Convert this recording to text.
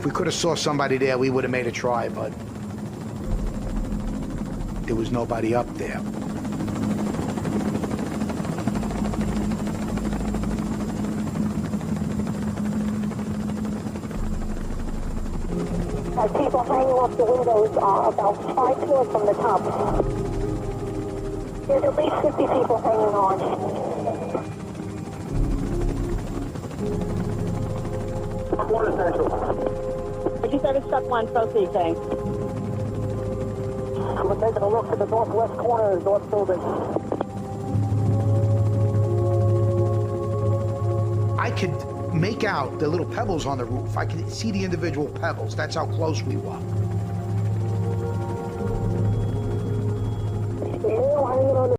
If we could have saw somebody there, we would have made a try, but there was nobody up there. People hanging off the windows about 5 floors from the top. There's at least 50 people hanging on. Quarter central. 57 Struck 1, proceed, thanks. We're taking a look at the northwest corner of the north building. I could make out the little pebbles on the roof. I could see the individual pebbles. That's how close we were.